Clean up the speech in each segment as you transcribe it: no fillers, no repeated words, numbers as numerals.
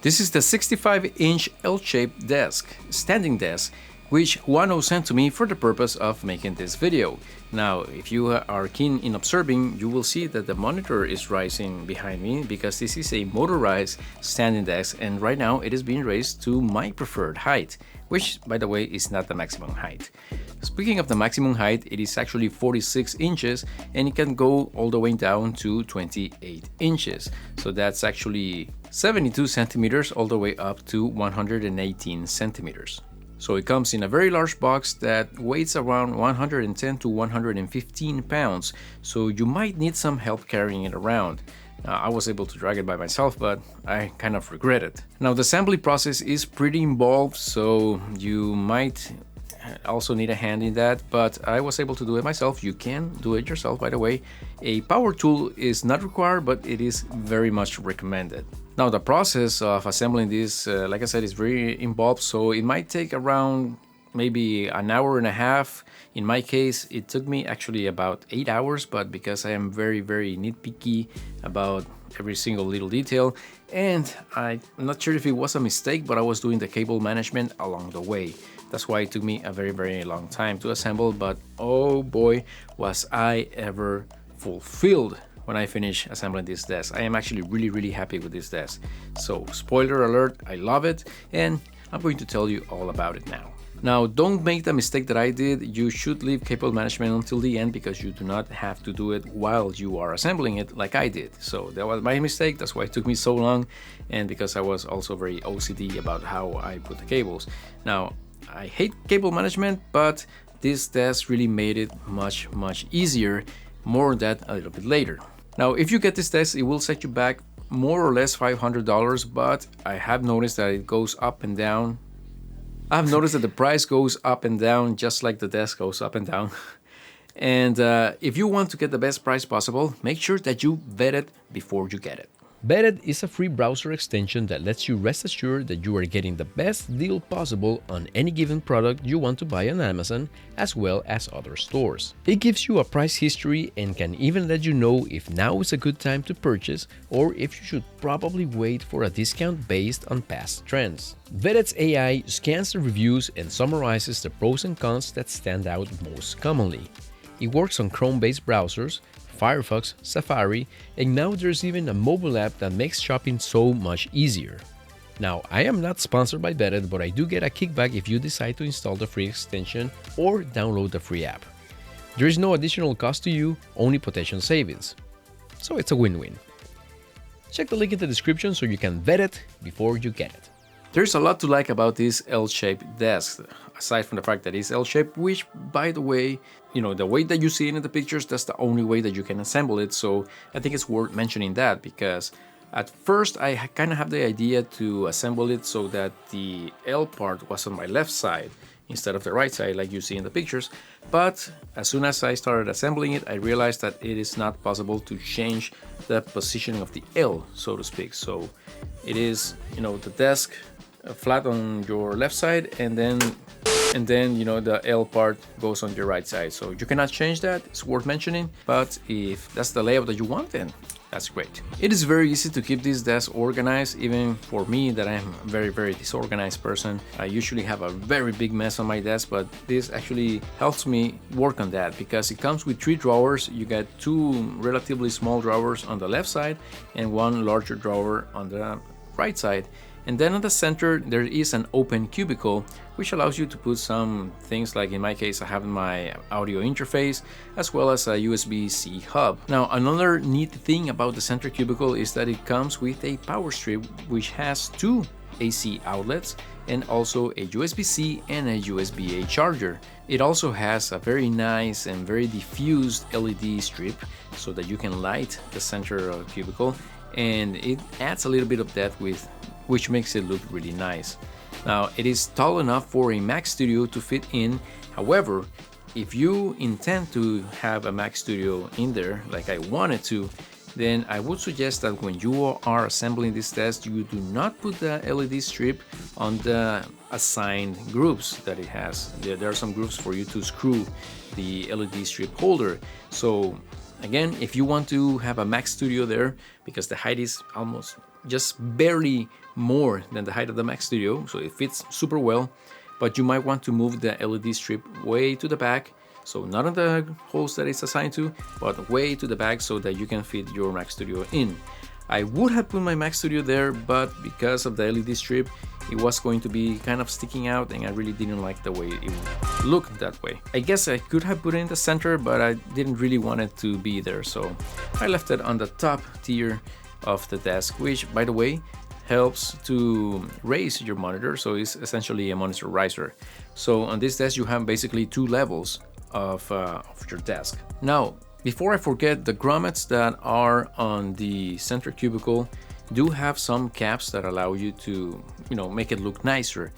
This is the 65-inch L-shaped desk, standing desk, which Huanuo sent to me for the purpose of making this video. Now, if you are keen in observing, you will see that the monitor is rising behind me because this is a motorized standing desk, and right now it is being raised to my preferred height, which, by the way, is not the maximum height. Speaking of the maximum height, it is actually 46 inches and it can go all the way down to 28 inches. So that's actually 72 centimeters all the way up to 118 centimeters. So it comes in a very large box that weighs around 110 to 115 pounds, so you might need some help carrying it around. I was able to drag it by myself, but I kind of regret it. Now, the assembly process is pretty involved, so you might also need a hand in that, but I was able to do it myself. You can do it yourself, by the way. A power tool is not required, but it is very much recommended. Now, the process of assembling this, like I said, is very involved, so it might take around maybe an hour and a half. In my case, it took me actually about 8 hours, but because I am very nitpicky about every single little detail, and I'm not sure if it was a mistake, but I was doing the cable management along the way. That's why it took me a very long time to assemble, but oh boy, was I ever fulfilled when I finished assembling this desk. I am actually really happy with this desk. So, spoiler alert, I love it, and I'm going to tell you all about it now. Now, don't make the mistake that I did. You should leave cable management until the end because you do not have to do it while you are assembling it like I did. So that was my mistake. That's why it took me so long, and because I was also very OCD about how I put the cables. Now, I hate cable management, but this desk really made it much easier. More on that a little bit later. Now, if you get this desk, it will set you back more or less $500, but I have noticed that it goes up and down. I've noticed that the price goes up and down just like the desk goes up and down. And if you want to get the best price possible, make sure that you vet it before you get it. 𝚭𝚭 is a free browser extension that lets you rest assured that you are getting the best deal possible on any given product you want to buy on Amazon, as well as other stores. It gives you a price history and can even let you know if now is a good time to purchase or if you should probably wait for a discount based on past trends. 𝚭𝚭's AI scans the reviews and summarizes the pros and cons that stand out most commonly. It works on Chrome-based browsers, Firefox, Safari, and now there's even a mobile app that makes shopping so much easier. Now, I am not sponsored by 𝚭𝚭, but I do get a kickback if you decide to install the free extension or download the free app. There is no additional cost to you, only potential savings. So it's a win-win. Check the link in the description so you can vet it before you get it. There's a lot to like about this L-shaped desk, aside from the fact that it's L-shaped, which, by the way, you know, the way that you see it in the pictures, that's the only way that you can assemble it. So I think it's worth mentioning that, because at first I kind of have the idea to assemble it so that the L part was on my left side instead of the right side like you see in the pictures. But as soon as I started assembling it, I realized that it is not possible to change the positioning of the L, so to speak. So it is, you know, the desk flat on your left side, and then you know, the L part goes on your right side. So you cannot change that. It's worth mentioning. But if that's the layout that you want, then that's great. It is very easy to keep this desk organized, even for me that I'm a very disorganized person. I usually have a very big mess on my desk, but this actually helps me work on that because it comes with 3 drawers. You get 2 relatively small drawers on the left side and 1 larger drawer on the right side. And then on the center, there is an open cubicle, which allows you to put some things like, in my case, I have my audio interface, as well as a USB-C hub. Now, another neat thing about the center cubicle is that it comes with a power strip, which has 2 AC outlets and also a USB-C and a USB-A charger. It also has a very nice and very diffused LED strip so that you can light the center cubicle, and it adds a little bit of depth which makes it look really nice. Now, it is tall enough for a Mac Studio to fit in. However, if you intend to have a Mac Studio in there like I wanted to, then I would suggest that when you are assembling this desk, you do not put the LED strip on the assigned groups that it has. There are some groups for you to screw the LED strip holder. So again, if you want to have a Mac Studio there, because the height is almost just barely more than the height of the Mac Studio, so it fits super well. But you might want to move the LED strip way to the back, so not on the holes that it's assigned to, but way to the back so that you can fit your Mac Studio in. I would have put my Mac Studio there, but because of the LED strip, it was going to be kind of sticking out, and I really didn't like the way it looked that way. I guess I could have put it in the center, but I didn't really want it to be there, so I left it on the top tier of the desk, which, by the way, helps to raise your monitor, so it's essentially a monitor riser. So on this desk you have basically two levels of your desk. Now, before I forget, the grommets that are on the center cubicle do have some caps that allow you to, make it look nicer.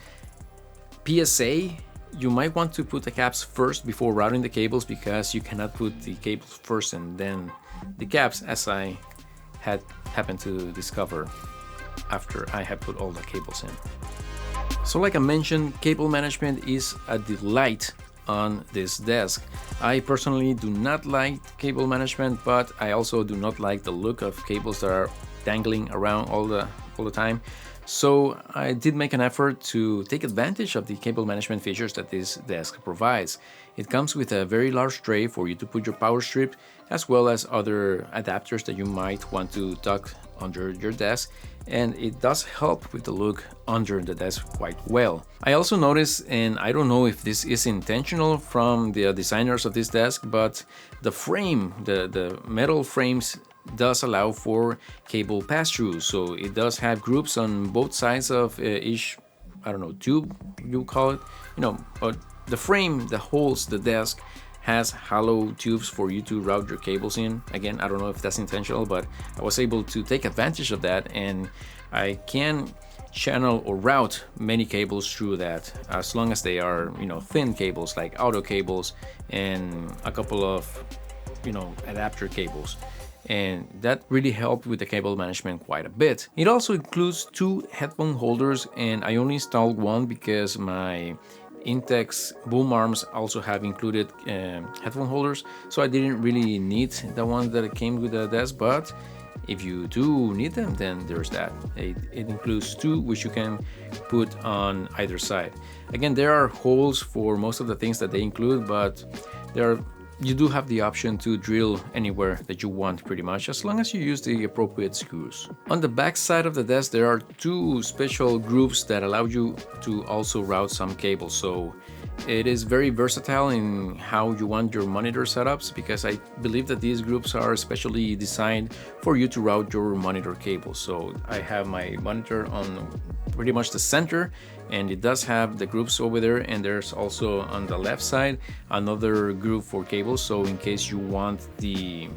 PSA, you might want to put the caps first before routing the cables, because you cannot put the cables first and then the caps, as I had happened to discover after I had put all the cables in. So like I mentioned, cable management is a delight on this desk. I personally do not like cable management, but I also do not like the look of cables that are dangling around all the time. So I did make an effort to take advantage of the cable management features that this desk provides. It comes with a very large tray for you to put your power strip, as well as other adapters that you might want to tuck under your desk, and it does help with the look under the desk quite well. I also noticed, and I don't know if this is intentional from the designers of this desk, but the frame, the metal frames does allow for cable pass-through, so it does have groups on both sides of each, tube you call it, but the frame that holds the desk has hollow tubes for you to route your cables in. Again, I don't know if that's intentional, but I was able to take advantage of that, and I can channel or route many cables through that, as long as they are, thin cables like auto cables and a couple of, adapter cables. And that really helped with the cable management quite a bit. It also includes two headphone holders, and I only installed one because my Intex boom arms also have included headphone holders, so I didn't really need the ones that came with the desk. But if you do need them, then there's that. It includes two, which you can put on either side. Again, there are holes for most of the things that they include, but you do have the option to drill anywhere that you want, pretty much, as long as you use the appropriate screws. On the back side of the desk, there are two special grooves that allow you to also route some cables. So it is very versatile in how you want your monitor setups, because I believe that these groups are especially designed for you to route your monitor cables. So I have my monitor on pretty much the center, and it does have the groups over there, and there's also on the left side another group for cables, so in case you want the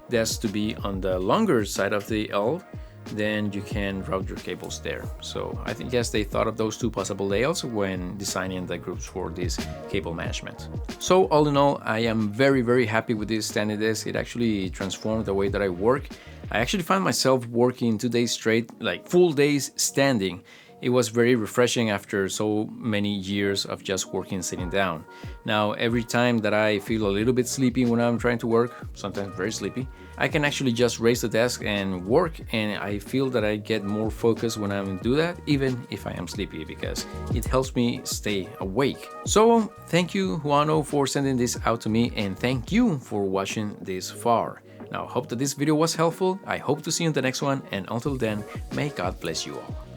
desk to be on the longer side of the L, then you can route your cables there. So I think, yes, they thought of those two possible layouts when designing the groups for this cable management. So all in all, I am very happy with this standing desk. It actually transformed the way that I work. I actually found myself working 2 days straight, like full days standing. It was very refreshing after so many years of just working sitting down. Now, every time that I feel a little bit sleepy when I'm trying to work, sometimes very sleepy, I can actually just raise the desk and work, and I feel that I get more focus when I do that, even if I am sleepy, because it helps me stay awake. So thank you, Huanuo, for sending this out to me, and thank you for watching this far. Now, I hope that this video was helpful. I hope to see you in the next one, and until then, may God bless you all.